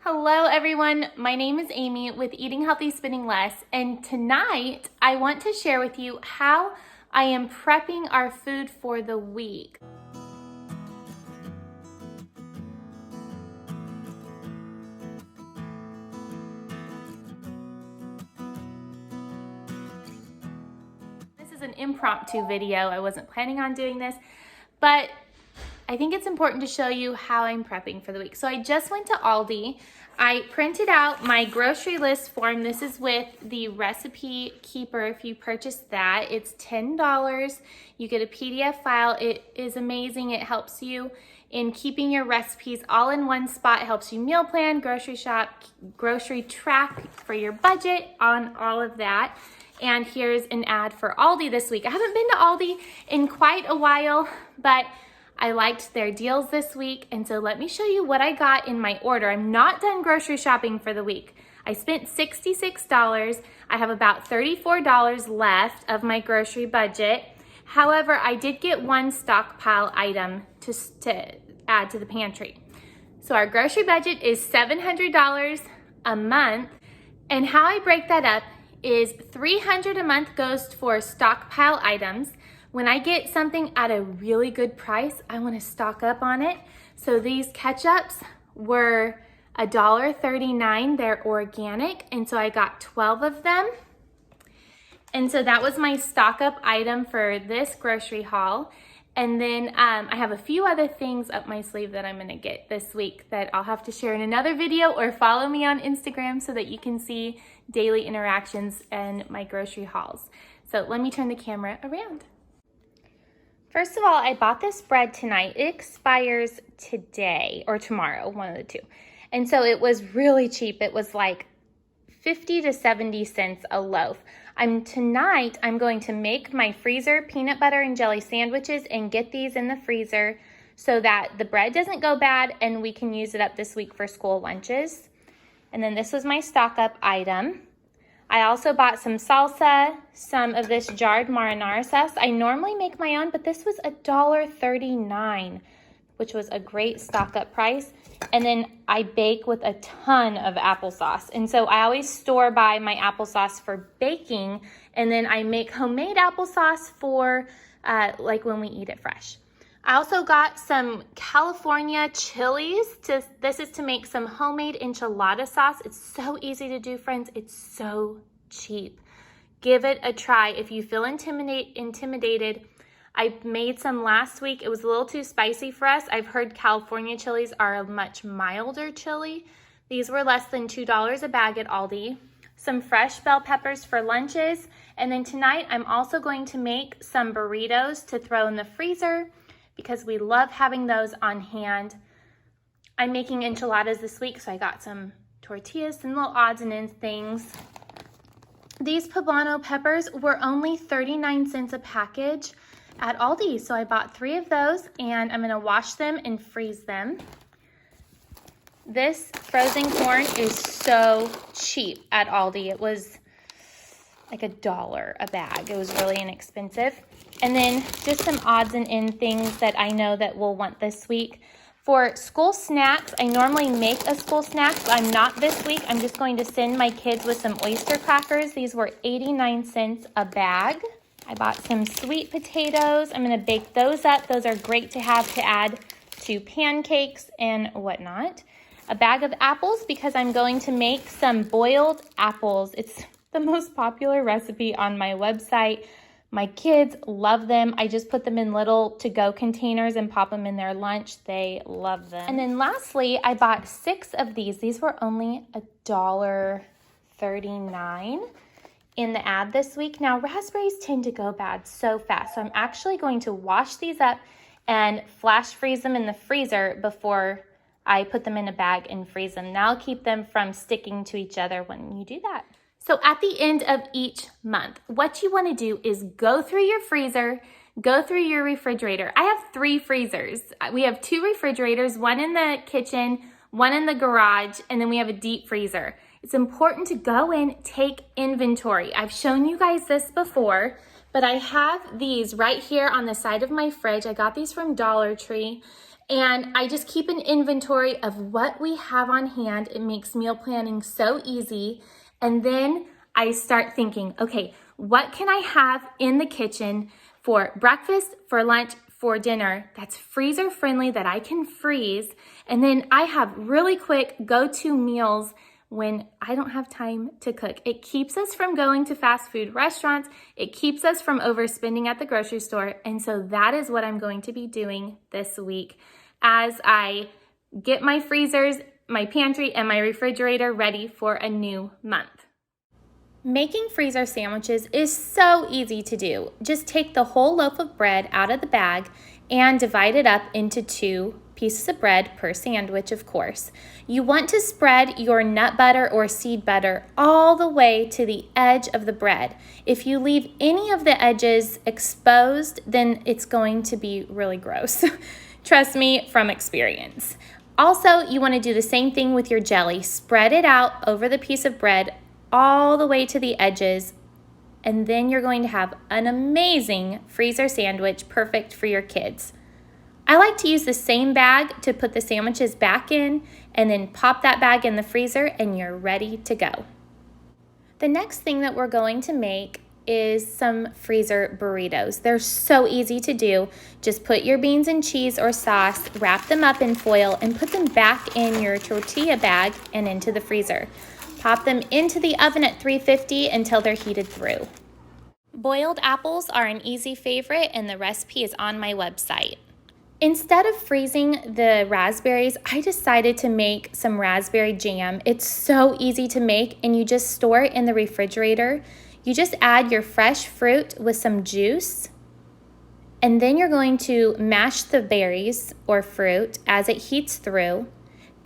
Hello everyone, my name is Amy with Eating Healthy Spending Less, and tonight I want to share with you how I am prepping our food for the week. This is an impromptu video. I wasn't planning on doing this, but I think it's important to show you how I'm prepping for the week. So I just went to Aldi. I printed out my grocery list form. This is with the recipe keeper. If you purchase that, it's $10. You get a PDF file. It is amazing. It helps you in keeping your recipes all in one spot. It helps you meal plan, grocery shop, grocery track for your budget, on all of that. And here's an ad for Aldi this week. I haven't been to Aldi in quite a while, but I liked their deals this week, and so let me show you what I got in my order. I'm not done grocery shopping for the week. I spent $66. I have about $34 left of my grocery budget. However, I did get one stockpile item to add to the pantry. So our grocery budget is $700 a month, and how I break that up is $300 a month goes for stockpile items. When I get something at a really good price, I want to stock up on it. So these ketchups were $1.39. They're organic, and so I got 12 of them. And so that was my stock up item for this grocery haul. And then I have a few other things up my sleeve that I'm going to get this week that I'll have to share in another video, or follow me on Instagram so that you can see daily interactions and my grocery hauls. So let me turn the camera around. First of all, I bought this bread tonight. It expires today or tomorrow, one of the two. And so it was really cheap. It was like 50 to 70 cents a loaf. Tonight, I'm going to make my freezer peanut butter and jelly sandwiches and get these in the freezer so that the bread doesn't go bad and we can use it up this week for school lunches. And then this was my stock up item. I also bought some salsa, some of this jarred marinara sauce. I normally make my own, but this was $1.39, which was a great stock up price. And then I bake with a ton of applesauce. And so I always store by my applesauce for baking, and then I make homemade applesauce for like when we eat it fresh. I also got some California chilies. This is to make some homemade enchilada sauce. It's so easy to do, friends. It's so cheap. Give it a try. If you feel intimidated, I made some last week. It was a little too spicy for us. I've heard California chilies are a much milder chili. These were less than $2 a bag at Aldi. Some fresh bell peppers for lunches. And then tonight, I'm also going to make some burritos to throw in the freezer, because we love having those on hand. I'm making enchiladas this week, so I got some tortillas and little odds and ends things. These poblano peppers were only 39 cents a package at Aldi, so I bought 3 of those, and I'm gonna wash them and freeze them. This frozen corn is so cheap at Aldi. It was like $1 a bag. It was really inexpensive. And then just some odds and end things that I know that we'll want this week. For school snacks, I normally make a school snack, but I'm not this week. I'm just going to send my kids with some oyster crackers. These were 89 cents a bag. I bought some sweet potatoes. I'm going to bake those up. Those are great to have to add to pancakes and whatnot. A bag of apples, because I'm going to make some boiled apples. It's the most popular recipe on my website. My kids love them. I just put them in little to-go containers and pop them in their lunch. They love them. And then lastly, I bought 6 of these. These were only $1.39 in the ad this week. Now, raspberries tend to go bad so fast, so I'm actually going to wash these up and flash freeze them in the freezer before I put them in a bag and freeze them. That'll keep them from sticking to each other when you do that. So at the end of each month, what you want to do is go through your freezer, go through your refrigerator. I have 3 freezers. We have 2 refrigerators, one in the kitchen, one in the garage, and then we have a deep freezer. It's important to go in, take inventory. I've shown you guys this before, but I have these right here on the side of my fridge. I got these from Dollar Tree. And I just keep an inventory of what we have on hand. It makes meal planning so easy. And then I start thinking, okay, what can I have in the kitchen for breakfast, for lunch, for dinner that's freezer friendly that I can freeze? And then I have really quick go-to meals when I don't have time to cook. It keeps us from going to fast food restaurants. It keeps us from overspending at the grocery store. And so that is what I'm going to be doing this week as I get my freezers, my pantry, and my refrigerator ready for a new month. Making freezer sandwiches is so easy to do. Just take the whole loaf of bread out of the bag and divide it up into 2 pieces of bread per sandwich, of course. You want to spread your nut butter or seed butter all the way to the edge of the bread. If you leave any of the edges exposed, then it's going to be really gross. Trust me from experience. Also, you want to do the same thing with your jelly. Spread it out over the piece of bread all the way to the edges, and then you're going to have an amazing freezer sandwich perfect for your kids. I like to use the same bag to put the sandwiches back in and then pop that bag in the freezer and you're ready to go. The next thing that we're going to make is some freezer burritos. They're so easy to do. Just put your beans and cheese or sauce, wrap them up in foil, and put them back in your tortilla bag and into the freezer. Pop them into the oven at 350 until they're heated through. Boiled apples are an easy favorite, and the recipe is on my website. Instead of freezing the raspberries, I decided to make some raspberry jam. It's so easy to make, and you just store it in the refrigerator. You just add your fresh fruit with some juice, and then you're going to mash the berries or fruit as it heats through.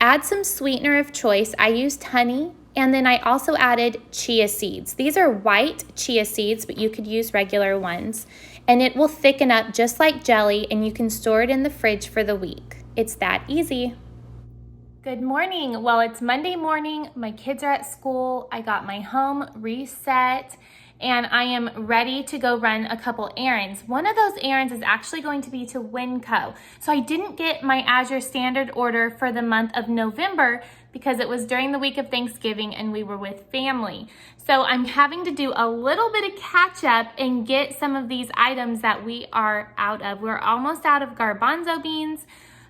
Add some sweetener of choice. I used honey, and then I also added chia seeds. These are white chia seeds, but you could use regular ones. And it will thicken up just like jelly, and you can store it in the fridge for the week. It's that easy. Good morning. Well, it's Monday morning. My kids are at school. I got my home reset, and I am ready to go run a couple errands. One of those errands is actually going to be to Winco. So I didn't get my Azure Standard order for the month of November because it was during the week of Thanksgiving and we were with family. So I'm having to do a little bit of catch up and get some of these items that we are out of. We're almost out of garbanzo beans,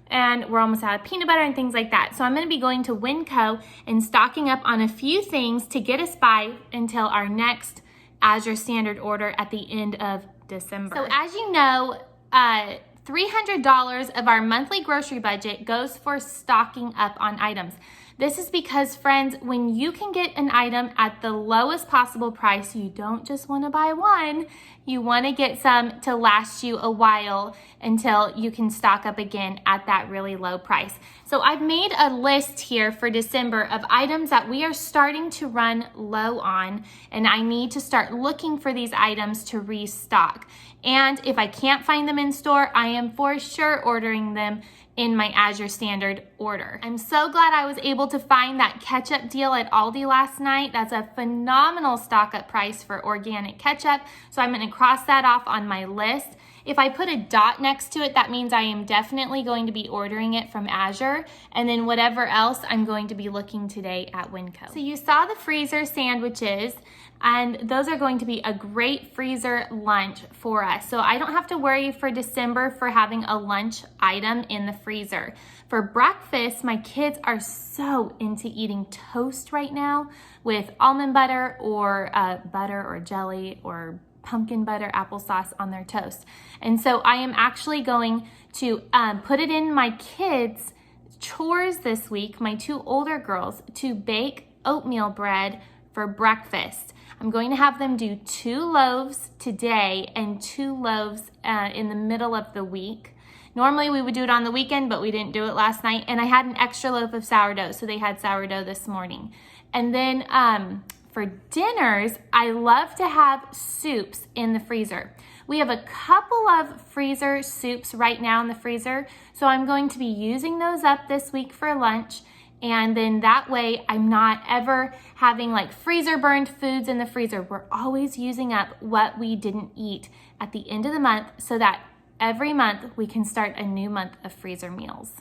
and we're almost out of peanut butter and things like that. So I'm gonna be going to Winco and stocking up on a few things to get us by until our next Azure Standard order at the end of December. So as you know, $300 of our monthly grocery budget goes for stocking up on items. This is because, friends, when you can get an item at the lowest possible price, you don't just want to buy one. You want to get some to last you a while until you can stock up again at that really low price. So I've made a list here for December of items that we are starting to run low on, and I need to start looking for these items to restock. And if I can't find them in store, I am for sure ordering them in my Azure Standard order. I'm so glad I was able to find that ketchup deal at Aldi last night. That's a phenomenal stock up price for organic ketchup. So I'm gonna cross that off on my list. If I put a dot next to it, that means I am definitely going to be ordering it from Azure, and then whatever else I'm going to be looking today at Winco. So you saw the freezer sandwiches, and those are going to be a great freezer lunch for us. So I don't have to worry for December for having a lunch item in the freezer. For breakfast, my kids are so into eating toast right now with almond butter or jelly or pumpkin butter applesauce on their toast. And so I am actually going to put it in my kids' chores this week, my 2 older girls, to bake oatmeal bread for breakfast. I'm going to have them do 2 loaves today and 2 loaves in the middle of the week. Normally we would do it on the weekend, but we didn't do it last night. And I had an extra loaf of sourdough, so they had sourdough this morning. And then for dinners, I love to have soups in the freezer. We have a couple of freezer soups right now in the freezer, so I'm going to be using those up this week for lunch. And then that way I'm not ever having like freezer burned foods in the freezer. We're always using up what we didn't eat at the end of the month so that every month we can start a new month of freezer meals.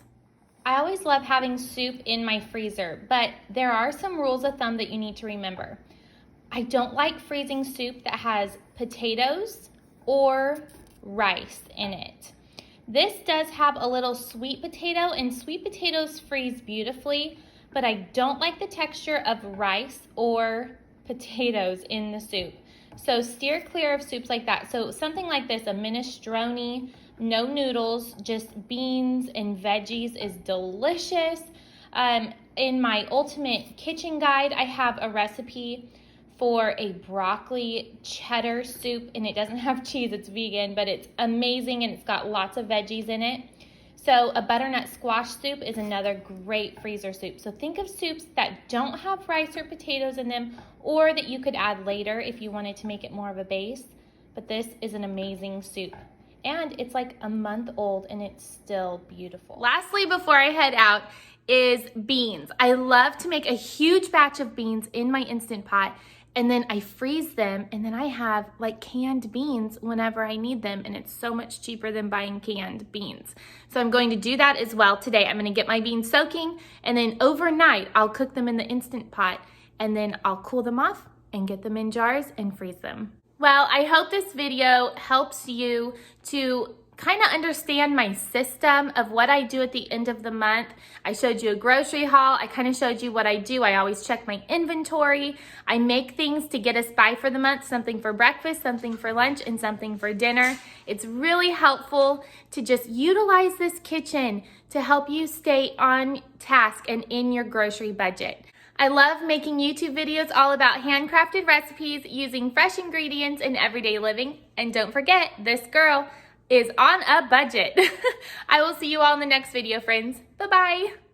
I always love having soup in my freezer, but there are some rules of thumb that you need to remember. I don't like freezing soup that has potatoes or rice in it. This does have a little sweet potato, and sweet potatoes freeze beautifully, but I don't like the texture of rice or potatoes in the soup. So steer clear of soups like that. So something like this, a minestrone, no noodles, just beans and veggies is delicious. In my ultimate kitchen guide, I have a recipe for a broccoli cheddar soup, and it doesn't have cheese, it's vegan, but it's amazing and it's got lots of veggies in it. So a butternut squash soup is another great freezer soup. So think of soups that don't have rice or potatoes in them, or that you could add later if you wanted to make it more of a base. But this is an amazing soup. And it's like a month old and it's still beautiful. Lastly, before I head out, is beans. I love to make a huge batch of beans in my Instant Pot, and then I freeze them, and then I have like canned beans whenever I need them, and it's so much cheaper than buying canned beans. So I'm going to do that as well today. I'm gonna get my beans soaking, and then overnight I'll cook them in the Instant Pot, and then I'll cool them off and get them in jars and freeze them. Well, I hope this video helps you to kind of understand my system of what I do at the end of the month. I showed you a grocery haul. I kind of showed you what I do. I always check my inventory. I make things to get us by for the month, something for breakfast, something for lunch, and something for dinner. It's really helpful to just utilize this kitchen to help you stay on task and in your grocery budget. I love making YouTube videos all about handcrafted recipes using fresh ingredients in everyday living. And don't forget, this girl is on a budget. I will see you all in the next video, friends. Bye-bye.